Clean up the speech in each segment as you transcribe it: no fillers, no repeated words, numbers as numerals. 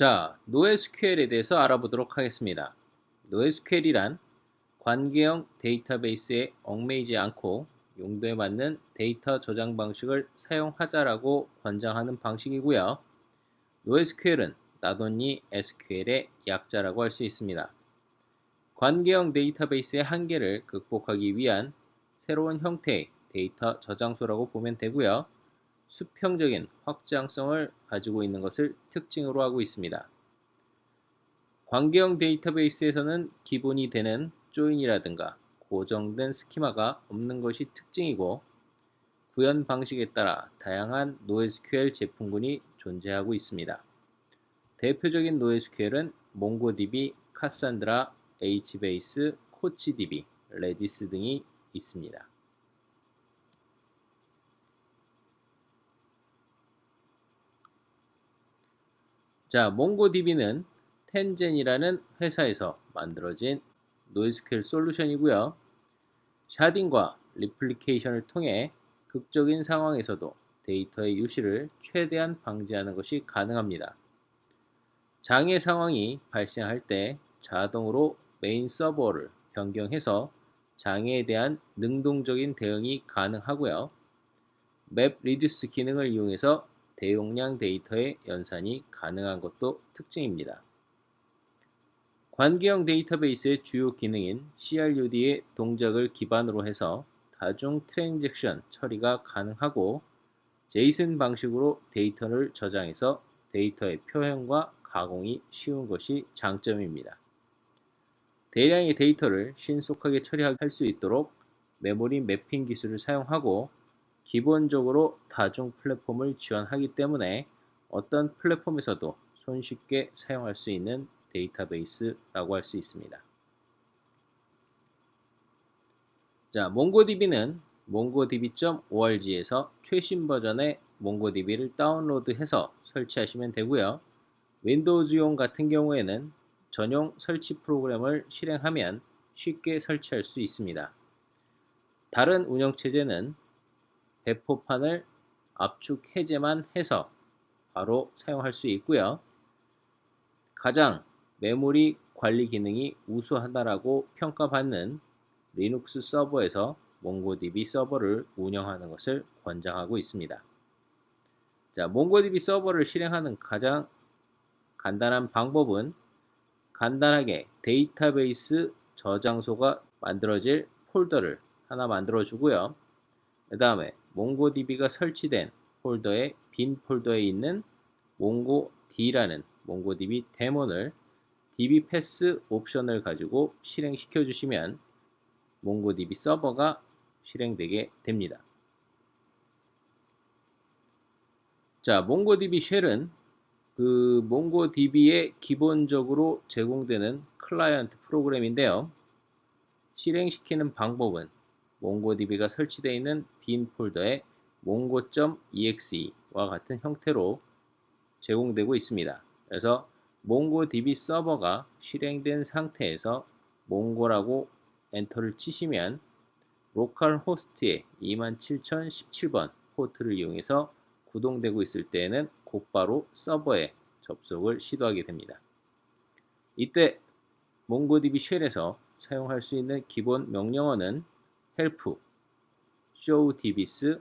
자, NoSQL에 대해서 알아보도록 하겠습니다. NoSQL이란 관계형 데이터베이스에 얽매이지 않고 용도에 맞는 데이터 저장 방식을 사용하자라고 권장하는 방식이고요. NoSQL은 Not Only SQL의 약자라고 할 수 있습니다. 관계형 데이터베이스의 한계를 극복하기 위한 새로운 형태의 데이터 저장소라고 보면 되고요. 수평적인 확장성을 가지고 있는 것을 특징으로 하고 있습니다. 관계형 데이터베이스에서는 기본이 되는 조인이라든가 고정된 스키마가 없는 것이 특징이고, 구현 방식에 따라 다양한 NoSQL 제품군이 존재하고 있습니다. 대표적인 NoSQL은 몽고DB, 카산드라, HBase, 코치DB, 레디스 등이 있습니다. 자, 몽고DB는 텐젠이라는 회사에서 만들어진 NoSQL 솔루션이고요. 샤딩과 리플리케이션을 통해 극적인 상황에서도 데이터의 유실을 최대한 방지하는 것이 가능합니다. 장애 상황이 발생할 때 자동으로 메인 서버를 변경해서 장애에 대한 능동적인 대응이 가능하고요. 맵 리듀스 기능을 이용해서 대용량 데이터의 연산이 가능한 것도 특징입니다. 관계형 데이터베이스의 주요 기능인 CRUD의 동작을 기반으로 해서 다중 트랜잭션 처리가 가능하고, 제이슨 방식으로 데이터를 저장해서 데이터의 표현과 가공이 쉬운 것이 장점입니다. 대량의 데이터를 신속하게 처리할 수 있도록 메모리 매핑 기술을 사용하고, 기본적으로 다중 플랫폼을 지원하기 때문에 어떤 플랫폼에서도 손쉽게 사용할 수 있는 데이터베이스라고 할 수 있습니다. 자, 몽고DB는 mongodb.org에서 최신 버전의 몽고DB를 다운로드해서 설치하시면 되고요. 윈도우즈용 같은 경우에는 전용 설치 프로그램을 실행하면 쉽게 설치할 수 있습니다. 다른 운영체제는 배포판을 압축 해제만 해서 바로 사용할 수 있고요. 가장 메모리 관리 기능이 우수하다라고 평가받는 리눅스 서버에서 몽고DB 서버를 운영하는 것을 권장하고 있습니다. 자, 몽고DB 서버를 실행하는 가장 간단한 방법은 간단하게 데이터베이스 저장소가 만들어질 폴더를 하나 만들어 주고요. 그 다음에 몽고DB가 설치된 폴더의 빈 폴더에 있는 몽고D라는 몽고DB 데몬을 dbpass 옵션을 가지고 실행시켜 주시면 몽고DB 서버가 실행되게 됩니다. 자, 몽고DB 쉘은 몽고DB에 기본적으로 제공되는 클라이언트 프로그램인데요. 실행시키는 방법은 몽고DB가 설치되어 있는 빈 폴더에 mongo.exe와 같은 형태로 제공되고 있습니다. 그래서 몽고DB 서버가 실행된 상태에서 몽고라고 엔터를 치시면 로컬 호스트의 27017번 포트를 이용해서 구동되고 있을 때에는 곧바로 서버에 접속을 시도하게 됩니다. 이때 몽고DB 쉘에서 사용할 수 있는 기본 명령어는 help, show dbs,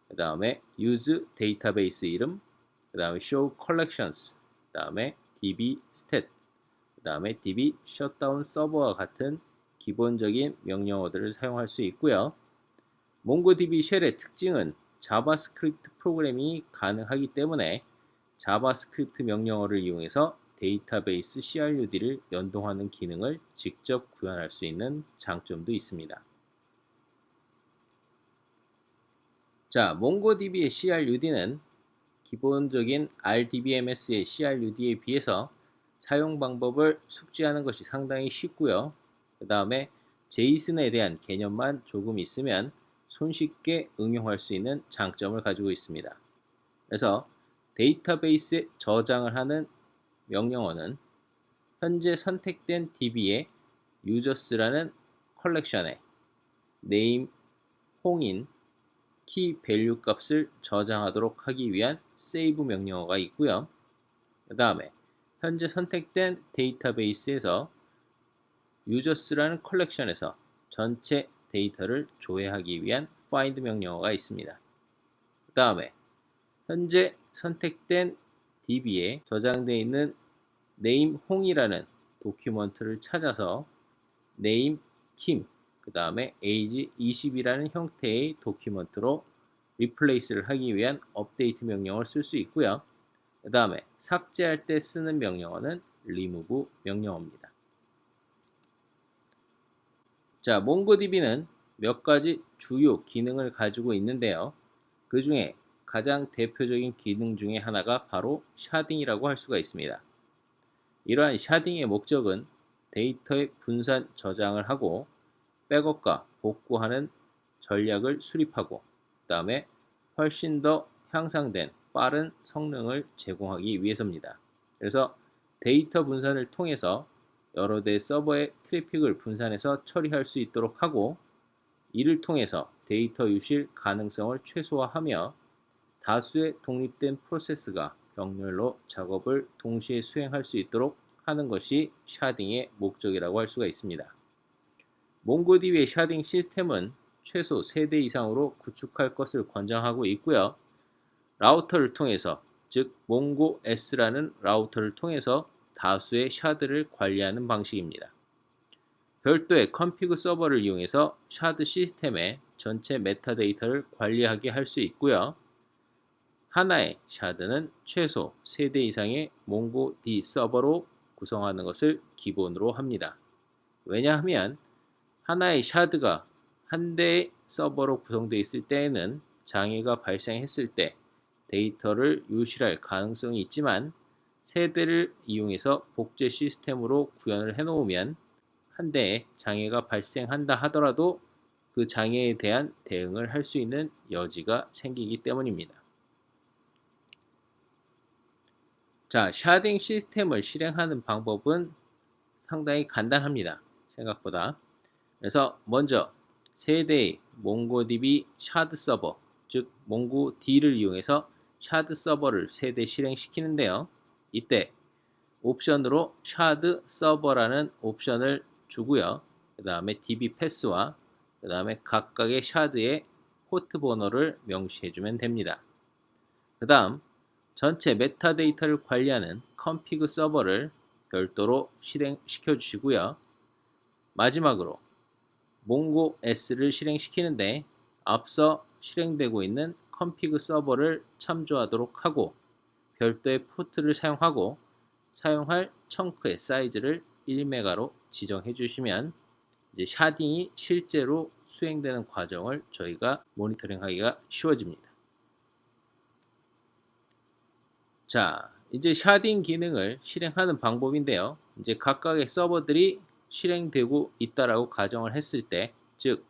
그 다음에 use 데이터베이스 이름, 그 다음에 show collections, 그 다음에 db stat, 그 다음에 db shutdown server와 같은 기본적인 명령어들을 사용할 수 있고요. 몽고DB 쉘의 특징은 자바스크립트 프로그래밍이 가능하기 때문에 자바스크립트 명령어를 이용해서 데이터베이스 CRUD를 연동하는 기능을 직접 구현할 수 있는 장점도 있습니다. 자, 몽고DB의 CRUD는 기본적인 RDBMS의 CRUD에 비해서 사용 방법을 숙지하는 것이 상당히 쉽고요. 그 다음에 제이슨에 대한 개념만 조금 있으면 손쉽게 응용할 수 있는 장점을 가지고 있습니다. 그래서 데이터베이스에 저장을 하는 명령어는 현재 선택된 DB의 users라는 컬렉션에 name, 홍인, key value 값을 저장하도록 하기 위한 save 명령어가 있고요. 그 다음에 현재 선택된 데이터베이스에서 users라는 컬렉션에서 전체 데이터를 조회하기 위한 find 명령어가 있습니다. 그 다음에 현재 선택된 db에 저장되어 있는 name 홍이라는 도큐먼트를 찾아서 name kim 그 다음에 age 20이라는 형태의 도큐먼트로 replace를 하기 위한 업데이트 명령어를 쓸 수 있고요. 그 다음에 삭제할 때 쓰는 명령어는 remove 명령어입니다. 자, 몽고DB는 몇 가지 주요 기능을 가지고 있는데요. 그 중에 가장 대표적인 기능 중에 하나가 바로 샤딩이라고 할 수가 있습니다. 이러한 샤딩의 목적은 데이터의 분산 저장을 하고 백업과 복구하는 전략을 수립하고 그 다음에 훨씬 더 향상된 빠른 성능을 제공하기 위해서입니다. 그래서 데이터 분산을 통해서 여러 대 서버의 트래픽을 분산해서 처리할 수 있도록 하고 이를 통해서 데이터 유실 가능성을 최소화하며 다수의 독립된 프로세스가 병렬로 작업을 동시에 수행할 수 있도록 하는 것이 샤딩의 목적이라고 할 수가 있습니다. 몽고DB의 샤딩 시스템은 최소 3대 이상으로 구축할 것을 권장하고 있고요. 라우터를 통해서 즉 몽고S라는 라우터를 통해서 다수의 샤드를 관리하는 방식입니다. 별도의 컴피그 서버를 이용해서 샤드 시스템의 전체 메타데이터를 관리하게 할 수 있고요. 하나의 샤드는 최소 3대 이상의 몽고D 서버로 구성하는 것을 기본으로 합니다. 왜냐하면 하나의 샤드가 한 대의 서버로 구성되어 있을 때에는 장애가 발생했을 때 데이터를 유실할 가능성이 있지만 3대를 이용해서 복제 시스템으로 구현을 해놓으면 한 대의 장애가 발생한다 하더라도 그 장애에 대한 대응을 할 수 있는 여지가 생기기 때문입니다. 자, 샤딩 시스템을 실행하는 방법은 상당히 간단합니다. 생각보다. 그래서 먼저 세대의 몽고DB 샤드 서버, 즉 몽고D를 이용해서 샤드 서버를 3대 실행시키는데요. 이때 옵션으로 샤드 서버라는 옵션을 주고요. 그 다음에 DB 패스와 그 다음에 각각의 샤드의 포트 번호를 명시해주면 됩니다. 그 다음 전체 메타데이터를 관리하는 컴피그 서버를 별도로 실행시켜 주시고요. 마지막으로 몽고S를 실행시키는데 앞서 실행되고 있는 컴피그 서버를 참조하도록 하고 별도의 포트를 사용하고 사용할 청크의 사이즈를 1메가로 지정해 주시면 이제 샤딩이 실제로 수행되는 과정을 저희가 모니터링하기가 쉬워집니다. 자, 이제 샤딩 기능을 실행하는 방법인데요. 이제 각각의 서버들이 실행되고 있다라고 가정을 했을 때, 즉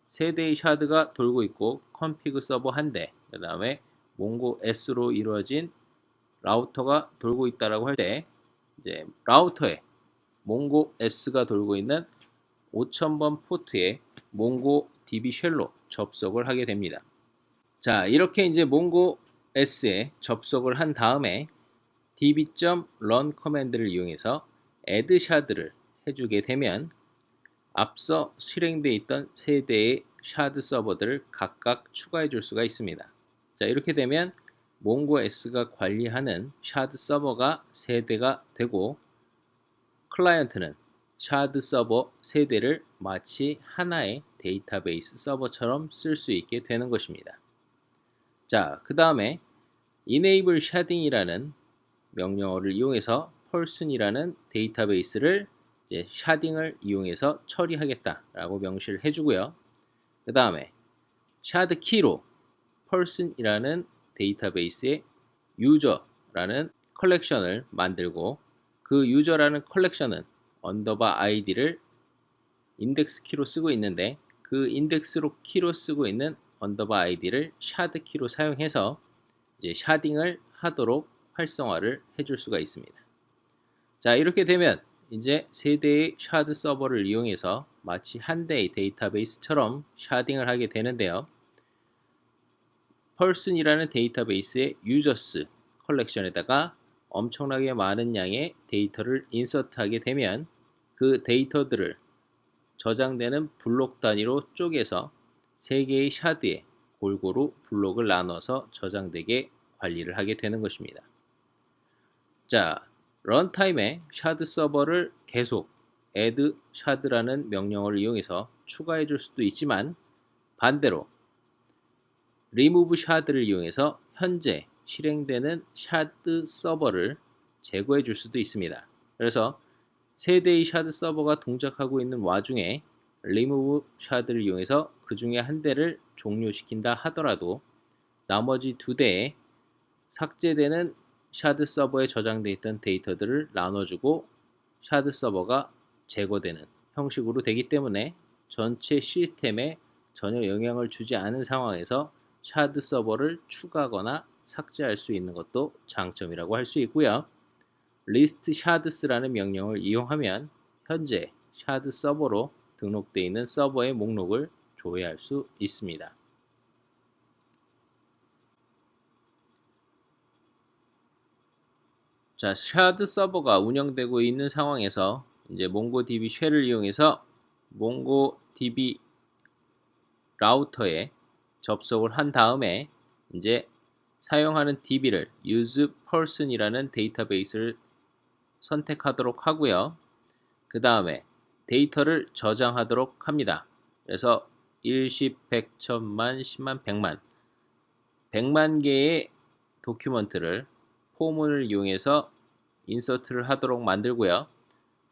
3대의 샤드가 돌고 있고 컴피그 서버 1대, 그 다음에 몽고S로 이루어진 라우터가 돌고 있다라고 할 때, 이제 라우터에 몽고S가 돌고 있는 5000번 포트에 몽고DB 쉘로 접속을 하게 됩니다. 자, 이렇게 이제 몽고S에 접속을 한 다음에 db.run 커맨드를 이용해서 add 샤드를 해주게 되면 앞서 실행되어 있던 3대의 샤드 서버들을 각각 추가해 줄 수가 있습니다. 자, 이렇게 되면 몽고S가 관리하는 샤드 서버가 3대가 되고 클라이언트는 샤드 서버 3대를 마치 하나의 데이터베이스 서버처럼 쓸 수 있게 되는 것입니다. 자, 그 다음에 enable sharding이라는 명령어를 이용해서 person이라는 데이터베이스를 이제 샤딩을 이용해서 처리하겠다라고 명시를 해주고요. 그 다음에 샤드 키로 person이라는 데이터베이스의 user라는 컬렉션을 만들고 그 user라는 컬렉션은 언더바 id를 인덱스 키로 쓰고 있는데 그 인덱스로 키로 쓰고 있는 언더바 id를 샤드 키로 사용해서 이제 샤딩을 하도록 활성화를 해줄 수가 있습니다. 자, 이렇게 되면 이제 3대의 샤드 서버를 이용해서 마치 한 대의 데이터베이스처럼 샤딩을 하게 되는데요. person이라는 데이터베이스의 users 컬렉션에다가 엄청나게 많은 양의 데이터를 인서트하게 되면 그 데이터들을 저장되는 블록 단위로 쪼개서 3개의 샤드에 골고루 블록을 나눠서 저장되게 관리를 하게 되는 것입니다. 자, 런타임에 샤드 서버를 계속 add shard라는 명령어를 이용해서 추가해 줄 수도 있지만 반대로 remove shard를 이용해서 현재 실행되는 샤드 서버를 제거해 줄 수도 있습니다. 그래서 3대의 샤드 서버가 동작하고 있는 와중에 remove shard를 이용해서 그 중에 한 대를 종료시킨다 하더라도 나머지 2대에 삭제되는 샤드 서버에 저장되어 있던 데이터들을 나눠주고 샤드 서버가 제거되는 형식으로 되기 때문에 전체 시스템에 전혀 영향을 주지 않은 상황에서 샤드 서버를 추가하거나 삭제할 수 있는 것도 장점이라고 할 수 있고요. 리스트 샤드스라는 명령을 이용하면 현재 샤드 서버로 등록되어 있는 서버의 목록을 조회할 수 있습니다. 자, 샤드 서버가 운영되고 있는 상황에서 이제 몽고DB 쉘을 이용해서 몽고DB 라우터에 접속을 한 다음에 이제 사용하는 DB를 useperson이라는 데이터베이스를 선택하도록 하고요. 그 다음에 데이터를 저장하도록 합니다. 그래서 1, 10, 100, 1000만, 10만, 100만 100만 개의 도큐먼트를 포문을 이용해서 인서트를 하도록 만들고요.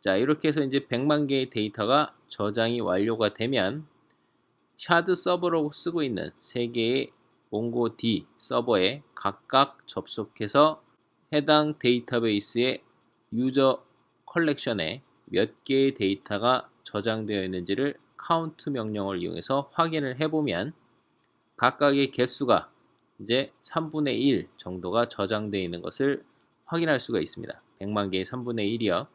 자, 이렇게 해서 이제 100만 개의 데이터가 저장이 완료가 되면 샤드 서버로 쓰고 있는 3개의 몽고D 서버에 각각 접속해서 해당 데이터베이스의 유저 컬렉션에 몇 개의 데이터가 저장되어 있는지를 카운트 명령을 이용해서 확인을 해보면 각각의 개수가 이제 3분의 1 정도가 저장되어 있는 것을 확인할 수가 있습니다. 100만 개의 3분의 1이요.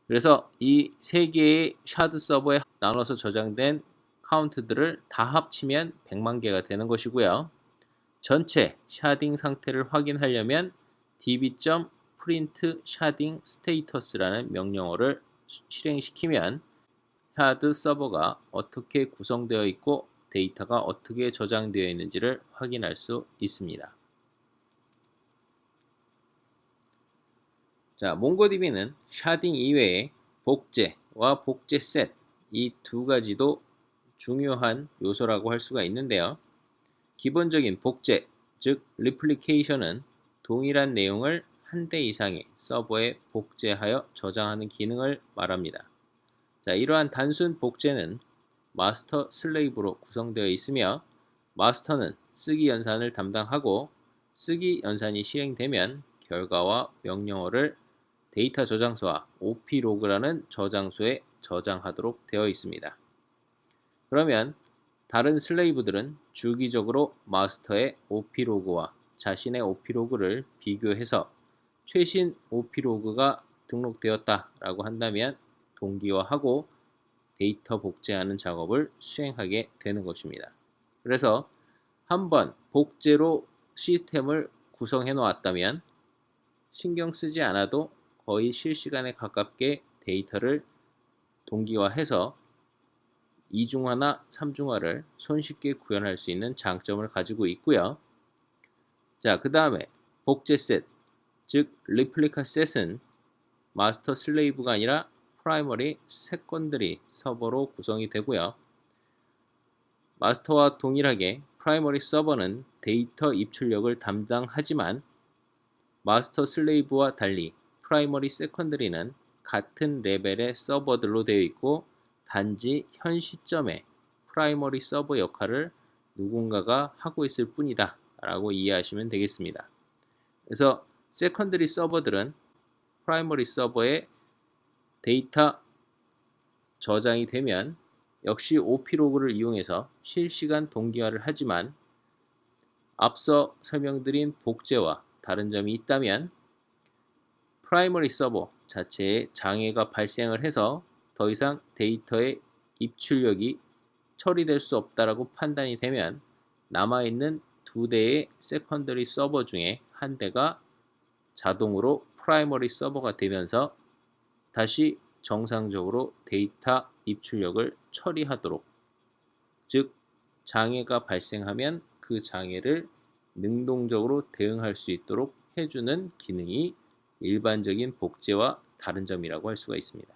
그래서 이 3개의 샤드 서버에 나눠서 저장된 카운트들을 다 합치면 100만 개가 되는 것이고요. 전체 샤딩 상태를 확인하려면 db.print sharding status라는 명령어를 실행시키면 샤드 서버가 어떻게 구성되어 있고 데이터가 어떻게 저장되어 있는지를 확인할 수 있습니다. 자, 몽고DB는 샤딩 이외에 복제와 복제 셋 이 2가지도 중요한 요소라고 할 수가 있는데요. 기본적인 복제, 즉 리플리케이션은 동일한 내용을 한 대 이상의 서버에 복제하여 저장하는 기능을 말합니다. 자, 이러한 단순 복제는 마스터 슬레이브로 구성되어 있으며 마스터는 쓰기 연산을 담당하고 쓰기 연산이 실행되면 결과와 명령어를 데이터 저장소와 OP로그라는 저장소에 저장하도록 되어 있습니다. 그러면 다른 슬레이브들은 주기적으로 마스터의 OP로그와 자신의 OP로그를 비교해서 최신 OP로그가 등록되었다라고 한다면 동기화하고 데이터 복제하는 작업을 수행하게 되는 것입니다. 그래서 한번 복제로 시스템을 구성해 놓았다면 신경 쓰지 않아도 거의 실시간에 가깝게 데이터를 동기화해서 이중화나 삼중화를 손쉽게 구현할 수 있는 장점을 가지고 있고요. 자, 그 다음에 복제 셋, 즉 리플리카 셋은 마스터 슬레이브가 아니라 프라이머리, 세컨더리 서버로 구성이 되고요. 마스터와 동일하게 프라이머리 서버는 데이터 입출력을 담당하지만 마스터 슬레이브와 달리 프라이머리, 세컨더리는 같은 레벨의 서버들로 되어 있고 단지 현 시점에 프라이머리 서버 역할을 누군가가 하고 있을 뿐이다 라고 이해하시면 되겠습니다. 그래서 세컨더리 서버들은 프라이머리 서버에 데이터 저장이 되면 역시 OP로그를 이용해서 실시간 동기화를 하지만 앞서 설명드린 복제와 다른 점이 있다면 프라이머리 서버 자체에 장애가 발생을 해서 더 이상 데이터의 입출력이 처리될 수 없다라고 판단이 되면 남아있는 2대의 세컨더리 서버 중에 한 대가 자동으로 프라이머리 서버가 되면서 다시 정상적으로 데이터 입출력을 처리하도록, 즉 장애가 발생하면 그 장애를 능동적으로 대응할 수 있도록 해주는 기능이 일반적인 복제와 다른 점이라고 할 수가 있습니다.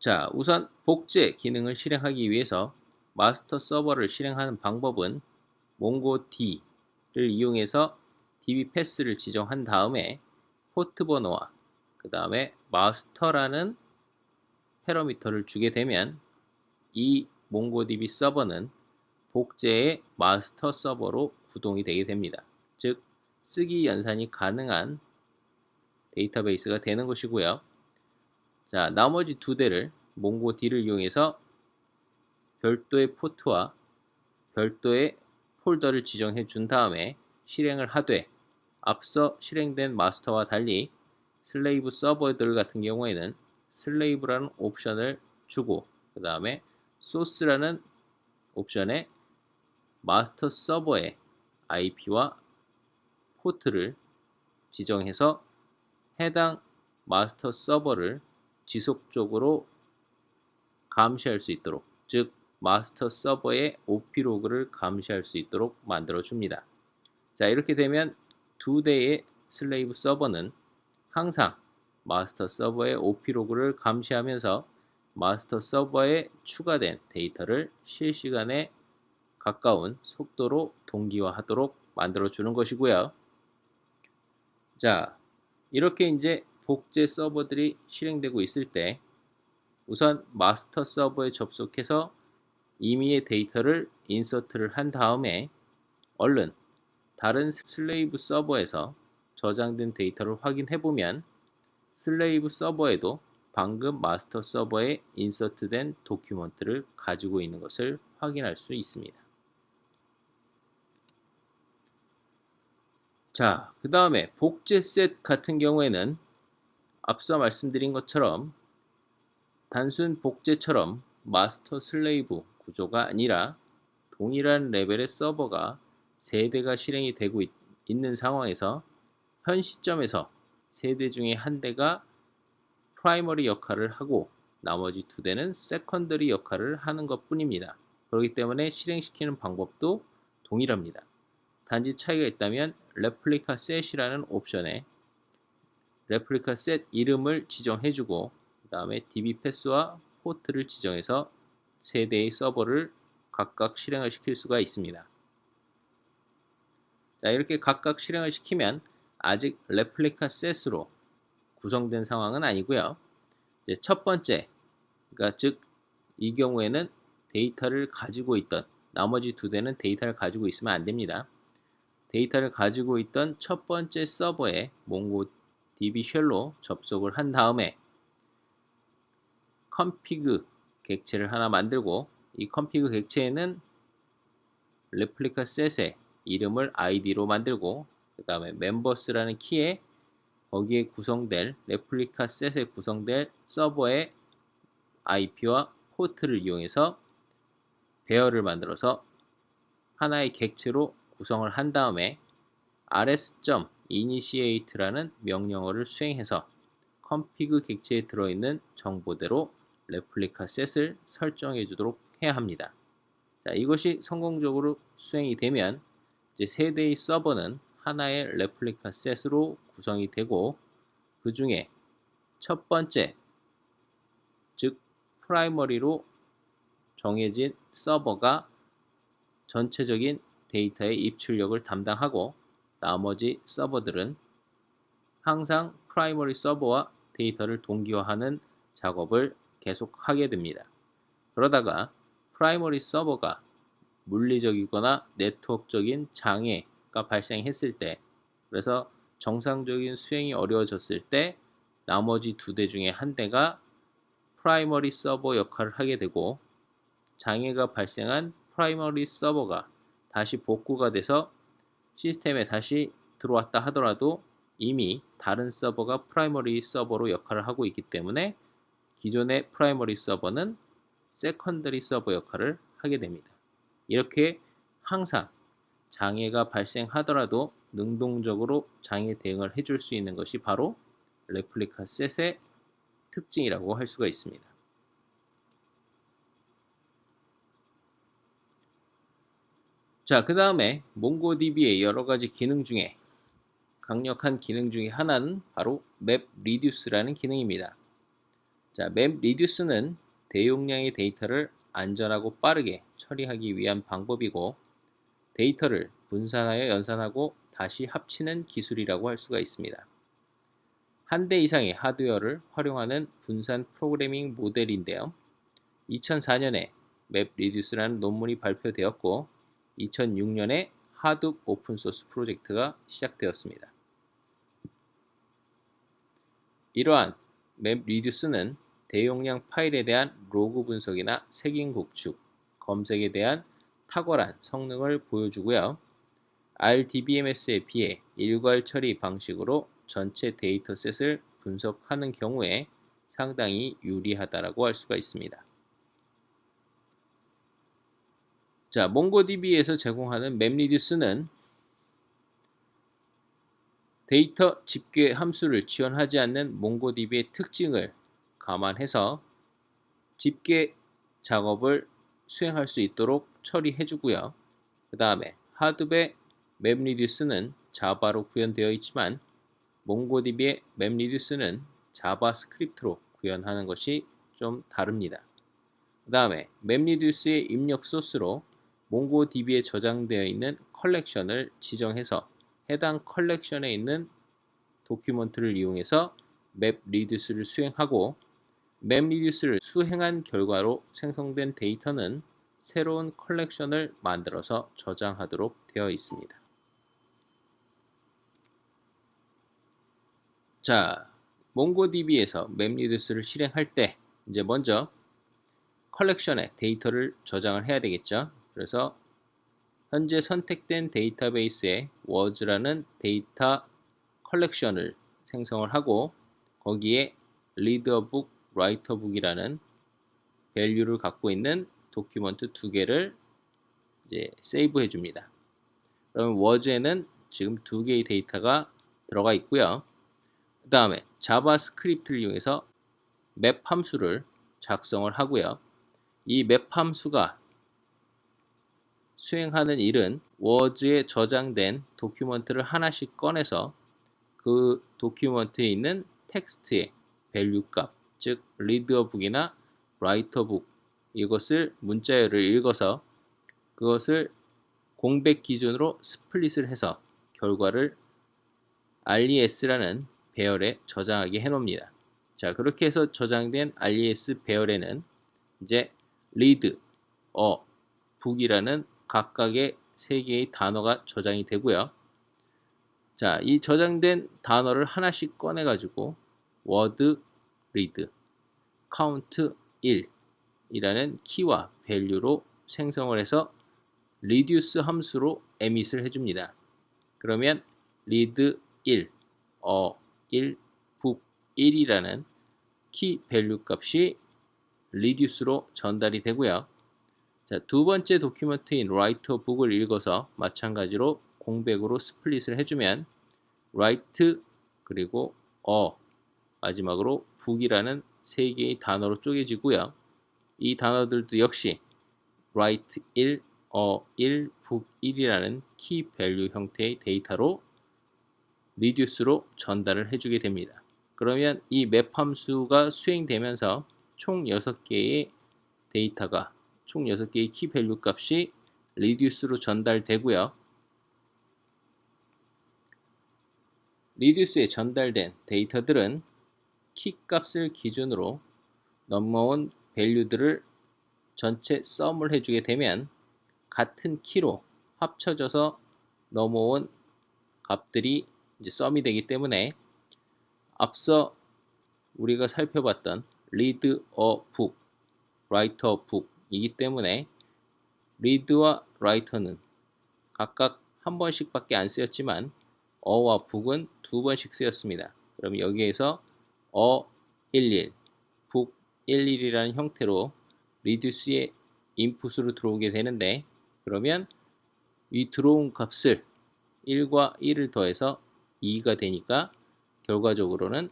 자, 우선 복제 기능을 실행하기 위해서 마스터 서버를 실행하는 방법은 몽고D를 이용해서 DB 패스를 지정한 다음에 포트 번호와 그 다음에 마스터라는 패러미터를 주게 되면 이 몽고DB 서버는 복제의 마스터 서버로 구동이 되게 됩니다. 즉 쓰기 연산이 가능한 데이터베이스가 되는 것이고요. 자, 나머지 두 대를 몽고D를 이용해서 별도의 포트와 별도의 폴더를 지정해 준 다음에 실행을 하되, 앞서 실행된 마스터와 달리 슬레이브 서버들 같은 경우에는 슬레이브라는 옵션을 주고 그 다음에 소스라는 옵션에 마스터 서버의 IP와 포트를 지정해서 해당 마스터 서버를 지속적으로 감시할 수 있도록, 즉 마스터 서버의 OP 로그를 감시할 수 있도록 만들어 줍니다. 자, 이렇게 되면 두 대의 슬레이브 서버는 항상 마스터 서버의 OP 로그를 감시하면서 마스터 서버에 추가된 데이터를 실시간에 가까운 속도로 동기화하도록 만들어 주는 것이고요. 자, 이렇게 이제 복제 서버들이 실행되고 있을 때 우선 마스터 서버에 접속해서 임의의 데이터를 인서트를 한 다음에 얼른 다른 슬레이브 서버에서 저장된 데이터를 확인해 보면 슬레이브 서버에도 방금 마스터 서버에 인서트된 도큐먼트를 가지고 있는 것을 확인할 수 있습니다. 자, 그 다음에 복제 셋 같은 경우에는 앞서 말씀드린 것처럼 단순 복제처럼 마스터 슬레이브 구조가 아니라 동일한 레벨의 서버가 3대가 실행이 되고 있는 상황에서 현 시점에서 3대 중에 한 대가 프라이머리 역할을 하고 나머지 2대는 세컨더리 역할을 하는 것 뿐입니다. 그렇기 때문에 실행시키는 방법도 동일합니다. 단지 차이가 있다면 레플리카 셋이라는 옵션에 레플리카 셋 이름을 지정해주고 그 다음에 DB 패스와 포트를 지정해서 3대의 서버를 각각 실행을 시킬 수가 있습니다. 자, 이렇게 각각 실행을 시키면 아직 레플리카 셋으로 구성된 상황은 아니고요. 이제 첫 번째, 그러니까 즉 이 경우에는 데이터를 가지고 있던 나머지 2대는 데이터를 가지고 있으면 안 됩니다. 데이터를 가지고 있던 첫 번째 서버에 몽고DB 쉘로 접속을 한 다음에 컴피그 객체를 하나 만들고 이 컴피그 객체에는 레플리카 셋의 이름을 id로 만들고 그 다음에 멤버스라는 키에 거기에 구성될 레플리카 셋에 구성될 서버의 IP와 포트를 이용해서 배열을 만들어서 하나의 객체로 구성을 한 다음에 rs.initiate라는 명령어를 수행해서 컴피그 객체에 들어있는 정보대로 레플리카 셋을 설정해 주도록 해야 합니다. 자, 이것이 성공적으로 수행이 되면 이제 3대의 서버는 하나의 레플리카 셋으로 구성이 되고 그 중에 첫 번째, 즉 프라이머리로 정해진 서버가 전체적인 데이터의 입출력을 담당하고 나머지 서버들은 항상 프라이머리 서버와 데이터를 동기화하는 작업을 계속하게 됩니다. 그러다가 프라이머리 서버가 물리적이거나 네트워크적인 장애가 발생했을 때, 그래서 정상적인 수행이 어려워졌을 때 나머지 2대 중에 한 대가 프라이머리 서버 역할을 하게 되고 장애가 발생한 프라이머리 서버가 다시 복구가 돼서 시스템에 다시 들어왔다 하더라도 이미 다른 서버가 프라이머리 서버로 역할을 하고 있기 때문에 기존의 프라이머리 서버는 세컨더리 서버 역할을 하게 됩니다. 이렇게 항상 장애가 발생하더라도 능동적으로 장애 대응을 해줄 수 있는 것이 바로 레플리카 셋의 특징이라고 할 수가 있습니다. 자, 그 다음에 몽고DB의 여러 가지 기능 중에 강력한 기능 중에 하나는 바로 맵 리듀스라는 기능입니다. 자, 맵 리듀스는 대용량의 데이터를 안전하고 빠르게 처리하기 위한 방법이고 데이터를 분산하여 연산하고 다시 합치는 기술이라고 할 수가 있습니다. 한 대 이상의 하드웨어를 활용하는 분산 프로그래밍 모델인데요. 2004년에 맵 리듀스라는 논문이 발표되었고 2006년에 하둡 오픈소스 프로젝트가 시작되었습니다. 이러한 맵 리듀스는 대용량 파일에 대한 로그 분석이나 색인 구축, 검색에 대한 탁월한 성능을 보여주고요. RDBMS에 비해 일괄 처리 방식으로 전체 데이터셋을 분석하는 경우에 상당히 유리하다고 할 수가 있습니다. 자, 몽고DB에서 제공하는 맵리듀스는 데이터 집계 함수를 지원하지 않는 몽고DB의 특징을 감안해서 집계 작업을 수행할 수 있도록 처리해주고요. 그 다음에 하둡의 맵리듀스는 자바로 구현되어 있지만 몽고DB의 맵리듀스는 자바스크립트로 구현하는 것이 좀 다릅니다. 그 다음에 맵리듀스의 입력 소스로 몽고DB에 저장되어 있는 컬렉션을 지정해서 해당 컬렉션에 있는 도큐먼트를 이용해서 맵리듀스를 수행하고 맵리듀스를 수행한 결과로 생성된 데이터는 새로운 컬렉션을 만들어서 저장하도록 되어 있습니다. 자, 몽고DB에서 맵리듀스를 실행할 때 이제 먼저 컬렉션에 데이터를 저장을 해야 되겠죠. 그래서 현재 선택된 데이터베이스에 워즈라는 데이터 컬렉션을 생성을 하고 거기에 리더북, 라이터북이라는 밸류를 갖고 있는 도큐먼트 두 개를 이제 세이브해 줍니다. 그러면 워즈에는 지금 두 개의 데이터가 들어가 있고요. 그 다음에 자바스크립트를 이용해서 맵 함수를 작성을 하고요. 이 맵 함수가 수행하는 일은 워즈에 저장된 도큐먼트를 하나씩 꺼내서 그 도큐먼트에 있는 텍스트의 밸류 값, 즉 리더북이나 라이터북 이것을 문자열을 읽어서 그것을 공백 기준으로 스플릿을 해서 결과를 RES라는 배열에 저장하게 해놓습니다. 자, 그렇게 해서 저장된 RES 배열에는 이제 read, book이라는 각각의 세 개의 단어가 저장이 되고요. 자, 이 저장된 단어를 하나씩 꺼내 가지고 word read, count 1이라는 키와 밸류로 생성을 해서 reduce 함수로 emit을 해줍니다. 그러면 read 1, 1, book 1이라는 키 밸류 값이 reduce로 전달이 되고요. 자, 두 번째 도큐먼트인 write book을 읽어서 마찬가지로 공백으로 스플릿을 해주면 write 그리고 마지막으로 book이라는 세 개의 단어로 쪼개지고요. 이 단어들도 역시 write 1, 1, book 1이라는 키 밸류 형태의 데이터로 reduce로 전달을 해주게 됩니다. 그러면 이 맵 함수가 수행되면서 총 6개의 데이터가 총 6개의 키 밸류 값이 reduce로 전달되고요. reduce에 전달된 데이터들은 키 값을 기준으로 넘어온 밸류들을 전체 썸을 해주게 되면 같은 키로 합쳐져서 넘어온 값들이 이제 썸이 되기 때문에 앞서 우리가 살펴봤던 read a book, write a book 이기 때문에 read와 write는 각각 한 번씩밖에 안 쓰였지만 와 book은 두 번씩 쓰였습니다. 그럼 여기에서 11, book 11이라는 형태로 reduce의 인풋으로 들어오게 되는데 그러면 이 들어온 값을 1과 1을 더해서 2가 되니까 결과적으로는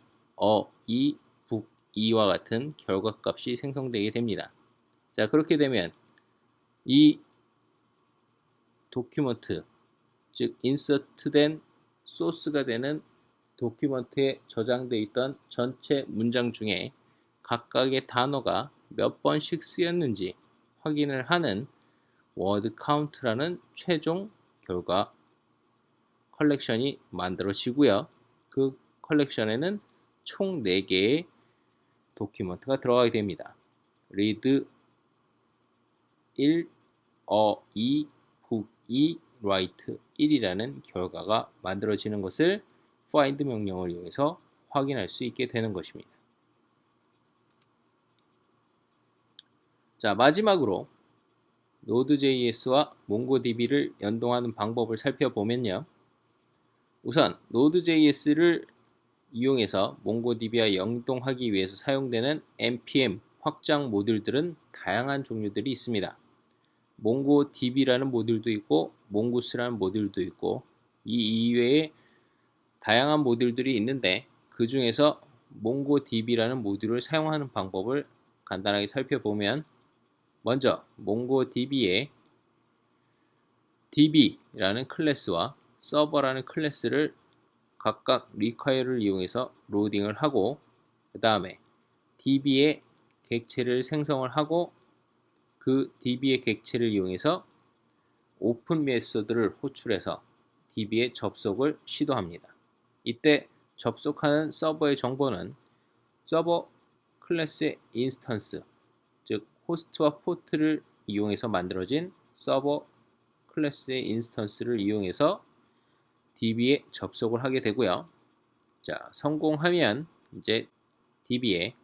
이, 북, 이와 같은 결과값이 생성되게 됩니다. 자, 그렇게 되면 이 도큐먼트, 즉 인서트된 소스가 되는 도큐먼트에 저장되어 있던 전체 문장 중에 각각의 단어가 몇 번씩 쓰였는지 확인을 하는 워드 카운트라는 최종 결과 컬렉션이 만들어지고요. 그 컬렉션에는 총 4개의 도큐먼트가 들어가게 됩니다. read 1, 2, book 2, write 1이라는 결과가 만들어지는 것을 find 명령을 이용해서 확인할 수 있게 되는 것입니다. 자, 마지막으로 Node.js와 MongoDB를 연동하는 방법을 살펴보면요. 우선 Node.js를 이용해서 MongoDB와 연동하기 위해서 사용되는 npm 확장 모듈들은 다양한 종류들이 있습니다. MongoDB라는 모듈도 있고 Mongoose라는 모듈도 있고 이 이외에 다양한 모듈들이 있는데 그 중에서 MongoDB라는 모듈을 사용하는 방법을 간단하게 살펴보면 먼저 MongoDB에 db라는 클래스와 서버라는 클래스를 각각 require를 이용해서 로딩을 하고 그 다음에 db의 객체를 생성을 하고 그 db의 객체를 이용해서 오픈 메소드를 호출해서 db의 접속을 시도합니다. 이때 접속하는 서버의 정보는 서버 클래스의 인스턴스, 즉 호스트와 포트를 이용해서 만들어진 서버 클래스의 인스턴스를 이용해서 db에 접속을 하게 되고요. 자, 성공하면 이제 db에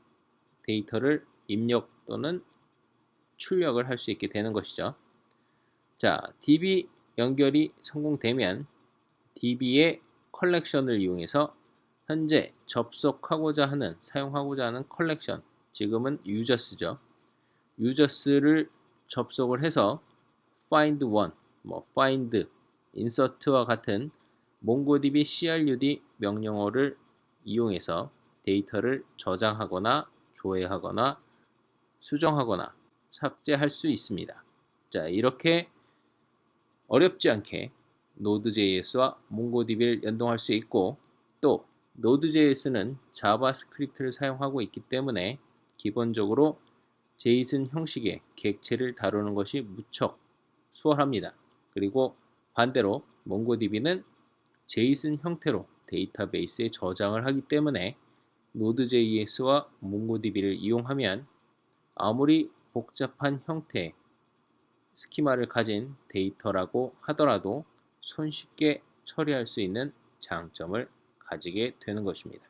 데이터를 입력 또는 출력을 할 수 있게 되는 것이죠. 자, db 연결이 성공되면 db의 컬렉션을 이용해서 현재 접속하고자 하는, 사용하고자 하는 컬렉션, 지금은 유저스죠. 유저스를 접속을 해서 find one, find, insert와 같은 MongoDB crud 명령어를 이용해서 데이터를 저장하거나 조회하거나 수정하거나 삭제할 수 있습니다. 자, 이렇게 어렵지 않게 Node.js와 MongoDB를 연동할 수 있고 또 Node.js는 자바스크립트를 사용하고 있기 때문에 기본적으로 JSON 형식의 객체를 다루는 것이 무척 수월합니다. 그리고 반대로 MongoDB는 JSON 형태로 데이터베이스에 저장을 하기 때문에 Node.js와 MongoDB를 이용하면 아무리 복잡한 형태의 스키마를 가진 데이터라고 하더라도 손쉽게 처리할 수 있는 장점을 가지게 되는 것입니다.